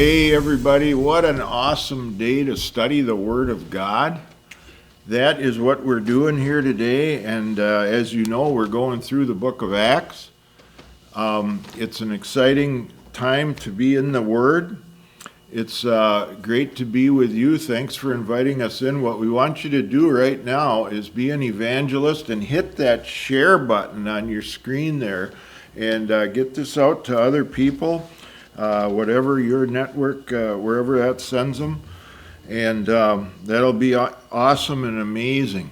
Hey everybody, what an awesome day to study the Word of God. That is what we're doing here today, and as you know, we're going through the book of Acts. It's an exciting time to be in the Word. It's great to be with you. Thanks for inviting us in. What we want you to do right now is be an evangelist and hit that share button on your screen there and get this out to other people. Whatever your network, wherever that sends them, and that'll be awesome and amazing.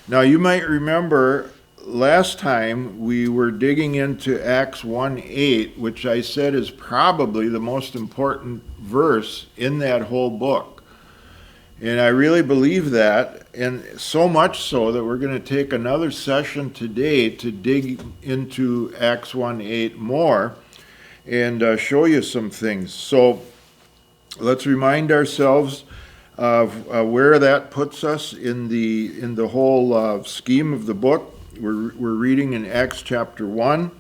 Now, you might remember last time we were digging into Acts 1:8, which I said is probably the most important verse in that whole book. And I really believe that, and so much so that we're going to take another session today to dig into Acts 1:8 more and show you some things. So let's remind ourselves of where that puts us in the whole scheme of the book. We're reading in Acts chapter 1.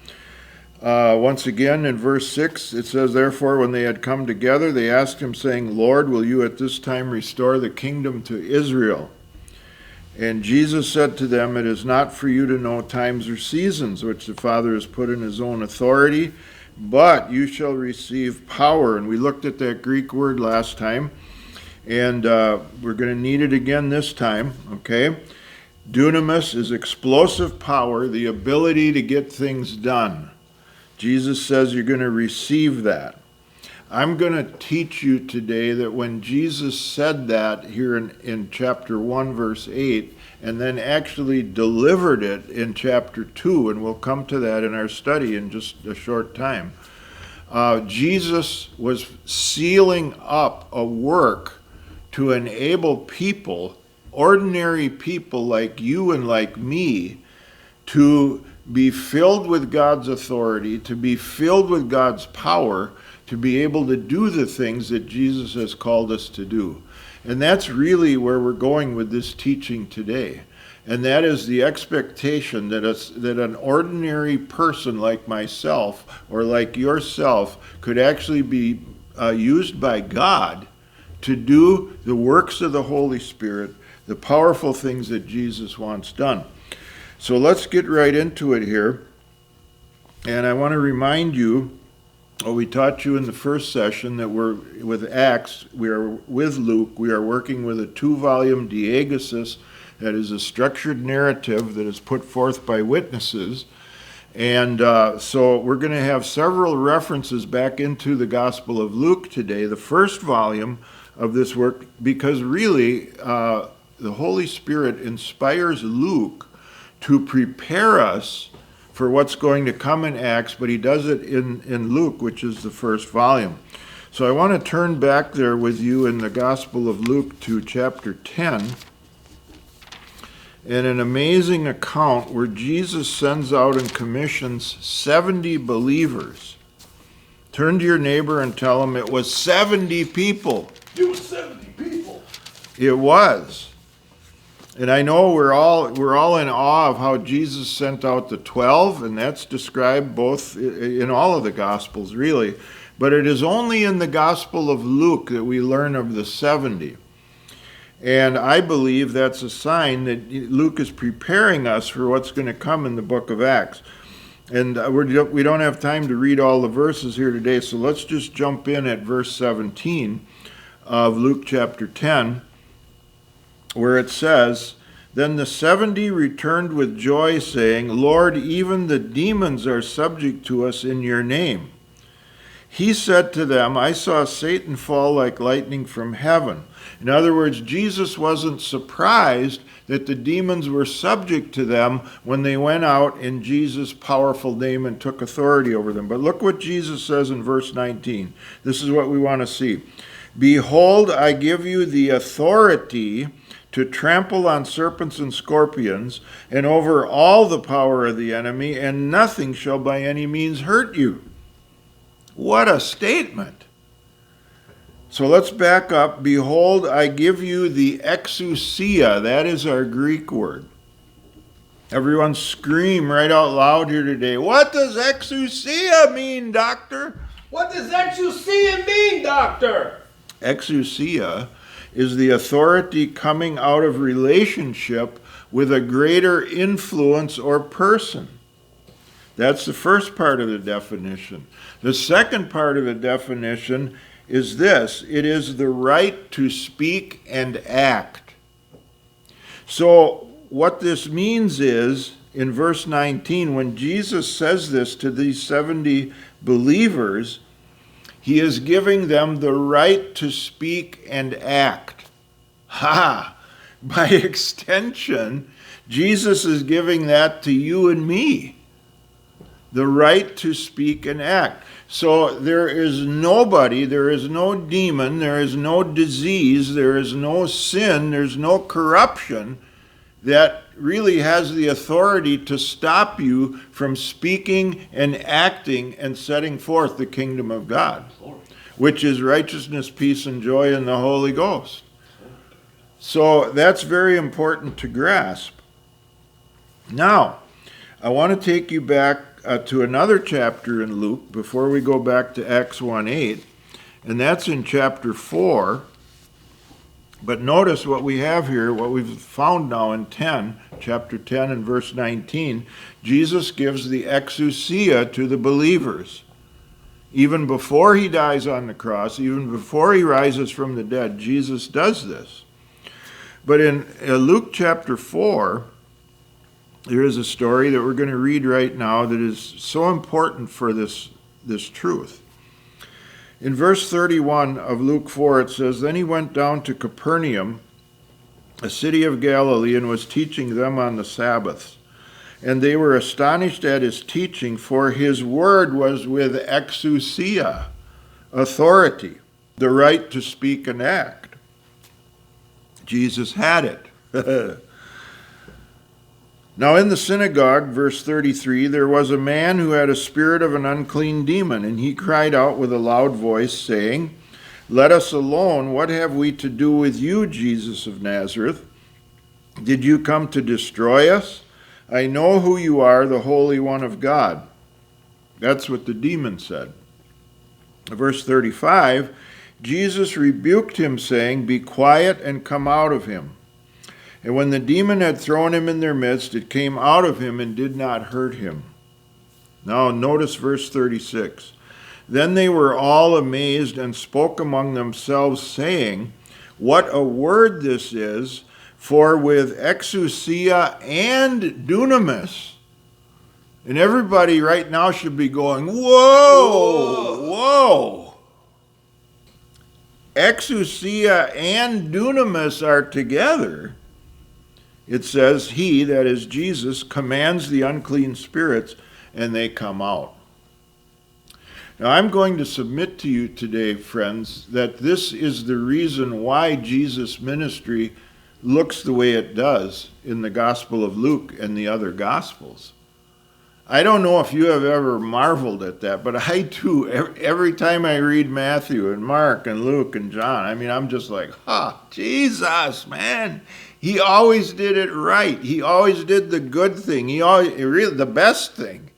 Once again, in verse 6, it says, "Therefore, when they had come together, they asked him, saying, Lord, will you at this time restore the kingdom to Israel? And Jesus said to them, It is not for you to know times or seasons, which the Father has put in his own authority, but you shall receive power." And we looked at that Greek word last time, and we're going to need it again this time, okay? Dunamis is explosive power, the ability to get things done. Jesus says you're going to receive that. I'm going to teach you today that when Jesus said that here in chapter 1, verse 8, and then actually delivered it in chapter 2, and we'll come to that in our study in just a short time. Jesus was sealing up a work to enable people, ordinary people like you and like me, to be filled with God's authority, to be filled with God's power, to be able to do the things that Jesus has called us to do. And that's really where we're going with this teaching today. And that is the expectation that an ordinary person like myself or like yourself could actually be used by God to do the works of the Holy Spirit, the powerful things that Jesus wants done. So let's get right into it here. And I want to remind you, we taught you in the first session that we're with Acts, we are with Luke, we are working with a 2-volume diegesis, that is a structured narrative that is put forth by witnesses. And so we're going to have several references back into the Gospel of Luke today, the first volume of this work, because really the Holy Spirit inspires Luke to prepare us for what's going to come in Acts, but he does it in Luke, which is the first volume. So I want to turn back there with you in the Gospel of Luke to chapter 10, and an amazing account where Jesus sends out and commissions 70 believers. Turn to your neighbor and tell him it was 70 people. It was 70 people. It was. And I know we're all in awe of how Jesus sent out the 12, and that's described both in all of the Gospels, really. But it is only in the Gospel of Luke that we learn of the 70. And I believe that's a sign that Luke is preparing us for what's going to come in the book of Acts. And we don't have time to read all the verses here today, so let's just jump in at verse 17 of Luke chapter 10. Where it says, "Then the 70 returned with joy, saying, Lord, even the demons are subject to us in your name. He said to them, I saw Satan fall like lightning from heaven." In other words, Jesus wasn't surprised that the demons were subject to them when they went out in Jesus' powerful name and took authority over them. But look what Jesus says in verse 19. This is what we want to see. "Behold, I give you the authority to trample on serpents and scorpions, and over all the power of the enemy, and nothing shall by any means hurt you." What a statement. So let's back up. "Behold, I give you the exousia." That is our Greek word. Everyone scream right out loud here today. What does exousia mean, doctor? What does exousia mean, doctor? Exousia is the authority coming out of relationship with a greater influence or person. That's the first part of the definition. The second part of the definition is this: it is the right to speak and act. So what this means is, in verse 19, when Jesus says this to these 70 believers, he is giving them the right to speak and act. Ha! By extension, Jesus is giving that to you and me. The right to speak and act. So there is nobody, there is no demon, there is no disease, there is no sin, there's no corruption that really has the authority to stop you from speaking and acting and setting forth the kingdom of God, which is righteousness, peace, and joy in the Holy Ghost. So that's very important to grasp. Now, I want to take you back to another chapter in Luke before we go back to Acts 1:8, and that's in chapter 4. But notice what we have here, what we've found now in chapter 10 and verse 19. Jesus gives the exousia to the believers. Even before he dies on the cross, even before he rises from the dead, Jesus does this. But in Luke chapter 4, there is a story that we're going to read right now that is so important for this truth. In verse 31 of Luke 4, it says, "Then he went down to Capernaum, a city of Galilee, and was teaching them on the Sabbaths. And they were astonished at his teaching, for his word was with exousia, authority, the right to speak and act." Jesus had it. Now in the synagogue, verse 33, there was a man who had a spirit of an unclean demon, and he cried out with a loud voice, saying, "Let us alone. What have we to do with you, Jesus of Nazareth? Did you come to destroy us? I know who you are, the Holy One of God." That's what the demon said. Verse 35, Jesus rebuked him, saying, "Be quiet and come out of him." And when the demon had thrown him in their midst, it came out of him and did not hurt him. Now notice verse 36. Then they were all amazed and spoke among themselves, saying, "What a word this is, for with exousia and dunamis." And everybody right now should be going, whoa, whoa. Exousia and dunamis are together. It says, he, that is Jesus, commands the unclean spirits, and they come out. Now, I'm going to submit to you today, friends, that this is the reason why Jesus' ministry looks the way it does in the Gospel of Luke and the other Gospels. I don't know if you have ever marveled at that, but I do. Every time I read Matthew and Mark and Luke and John, I'm just like, Jesus, man. He always did it right. He always did the good thing. The best thing.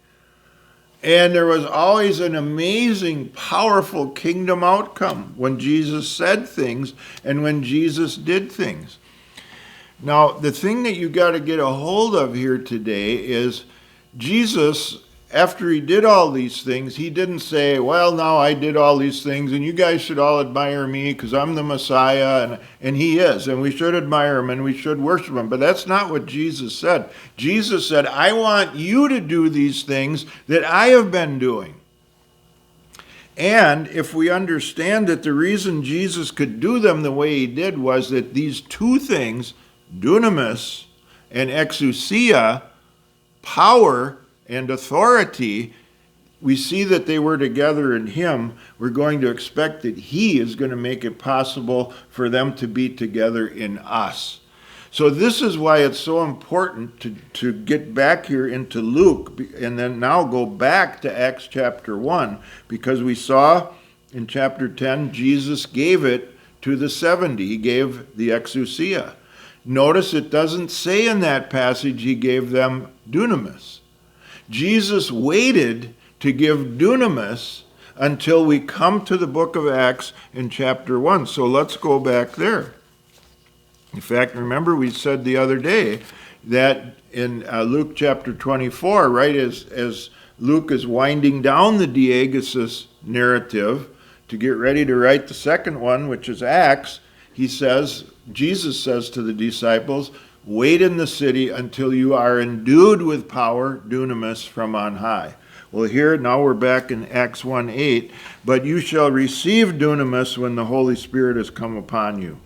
And there was always an amazing, powerful kingdom outcome when Jesus said things and when Jesus did things. Now, the thing that you got to get a hold of here today is Jesus, after he did all these things, he didn't say, well, now I did all these things, and you guys should all admire me because I'm the Messiah, and he is, and we should admire him, and we should worship him. But that's not what Jesus said. Jesus said, I want you to do these things that I have been doing. And if we understand that the reason Jesus could do them the way he did was that these two things, dunamis and exousia, power and authority, we see that they were together in him. We're going to expect that he is going to make it possible for them to be together in us. So this is why it's so important to get back here into Luke and then now go back to Acts chapter 1, because we saw in chapter 10 Jesus gave it to the 70. He gave the exousia. Notice it doesn't say in that passage he gave them dunamis. Jesus waited to give dunamis until we come to the book of Acts in chapter 1. So let's go back there. In fact, remember we said the other day that in Luke chapter 24, right, as Luke is winding down the Diagesis narrative to get ready to write the second one, which is Acts, Jesus says to the disciples, wait in the city until you are endued with power, dunamis, from on high. Well, here, now we're back in Acts 1:8, but you shall receive dunamis when the Holy Spirit has come upon you.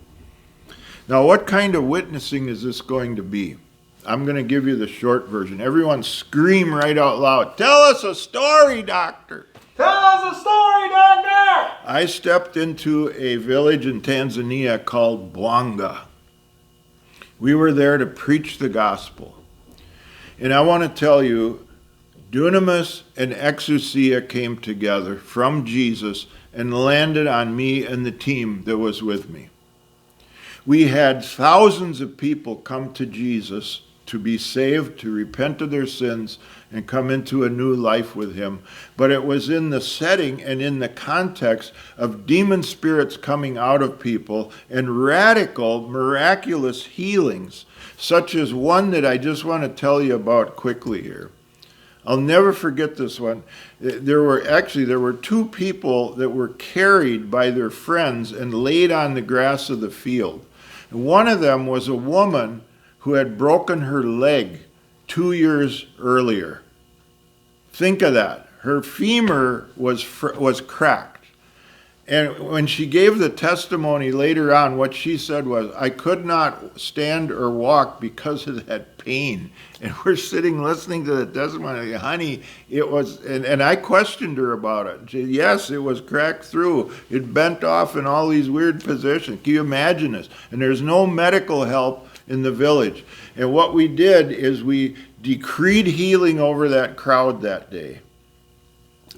Now, what kind of witnessing is this going to be? I'm going to give you the short version. Everyone scream right out loud. Tell us a story, doctor. Tell us a story, Doctor. I stepped into a village in Tanzania called Bwanga. We were there to preach the gospel. And I want to tell you, dunamis and exousia came together from Jesus and landed on me and the team that was with me. We had thousands of people come to Jesus to be saved, to repent of their sins, and come into a new life with him. But it was in the setting and in the context of demon spirits coming out of people and radical, miraculous healings, such as one that I just want to tell you about quickly here. I'll never forget this one. There were two people that were carried by their friends and laid on the grass of the field. And one of them was a woman who had broken her leg 2 years earlier. Think of that. Her femur was cracked. And when she gave the testimony later on, what she said was, I could not stand or walk because of that pain. And we're sitting listening to the testimony. Honey, it was, and I questioned her about it. She said, yes, it was cracked through. It bent off in all these weird positions. Can you imagine this? And there's no medical help in the village. And what we did is we decreed healing over that crowd that day.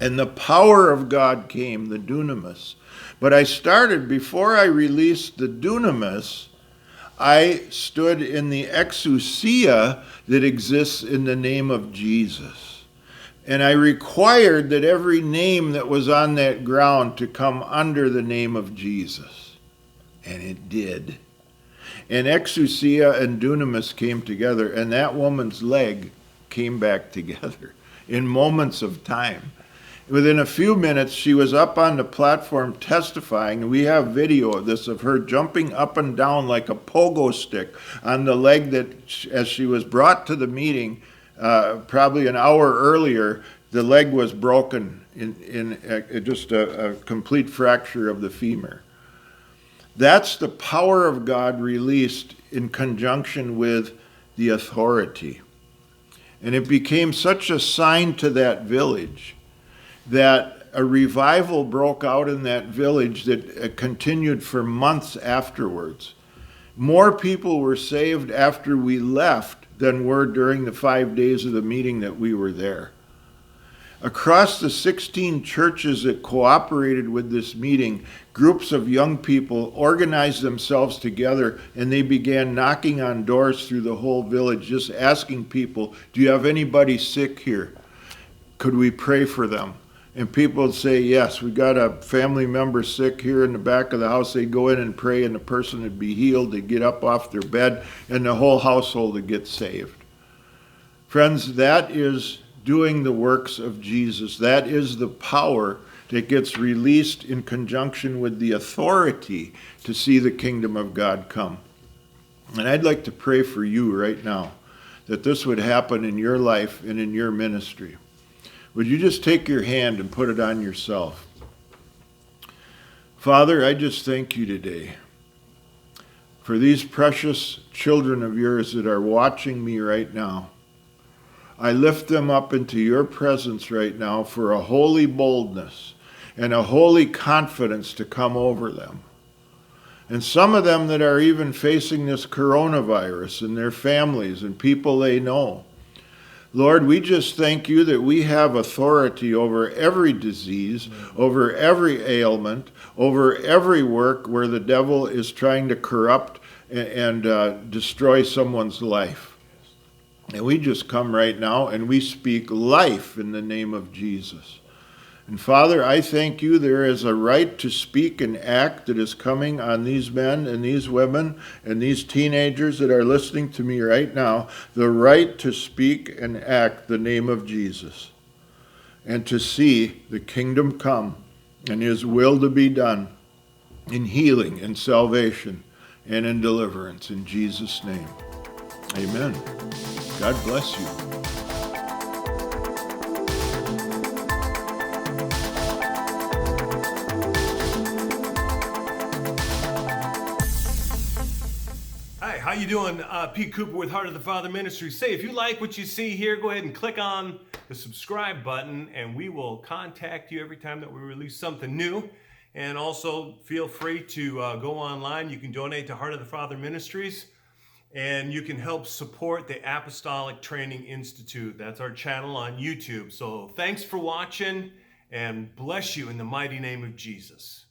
And the power of God came, the dunamis. But I started, before I released the dunamis, I stood in the exousia that exists in the name of Jesus. And I required that every name that was on that ground to come under the name of Jesus. And it did. And exousia and dunamis came together, and that woman's leg came back together in moments of time. Within a few minutes, she was up on the platform testifying, and we have video of this, of her jumping up and down like a pogo stick on the leg that, as she was brought to the meeting, probably an hour earlier, the leg was broken in just a complete fracture of the femur. That's the power of God released in conjunction with the authority. And it became such a sign to that village that a revival broke out in that village that continued for months afterwards. More people were saved after we left than were during the 5 days of the meeting that we were there. Across the 16 churches that cooperated with this meeting, groups of young people organized themselves together, and they began knocking on doors through the whole village, just asking people, do you have anybody sick here? Could we pray for them? And people would say, yes, we got a family member sick here in the back of the house. They'd go in and pray, and the person would be healed. They'd get up off their bed, and the whole household would get saved. Friends, that is doing the works of Jesus. That is the power that gets released in conjunction with the authority to see the kingdom of God come. And I'd like to pray for you right now that this would happen in your life and in your ministry. Would you just take your hand and put it on yourself? Father, I just thank you today for these precious children of yours that are watching me right now. I lift them up into your presence right now for a holy boldness and a holy confidence to come over them. And some of them that are even facing this coronavirus and their families and people they know. Lord, we just thank you that we have authority over every disease, over every ailment, over every work where the devil is trying to corrupt and destroy someone's life. And we just come right now and we speak life in the name of Jesus. And Father, I thank you there is a right to speak and act that is coming on these men and these women and these teenagers that are listening to me right now, the right to speak and act the name of Jesus and to see the kingdom come and his will to be done in healing and salvation and in deliverance. In Jesus' name, amen. God bless you. Hi, how you doing? Pete Cooper with Heart of the Father Ministries. Say, if you like what you see here, go ahead and click on the subscribe button, and we will contact you every time that we release something new. And also, feel free to go online. You can donate to Heart of the Father Ministries, and you can help support the Apostolic Training Institute. That's our channel on YouTube. So thanks for watching, and bless you in the mighty name of Jesus.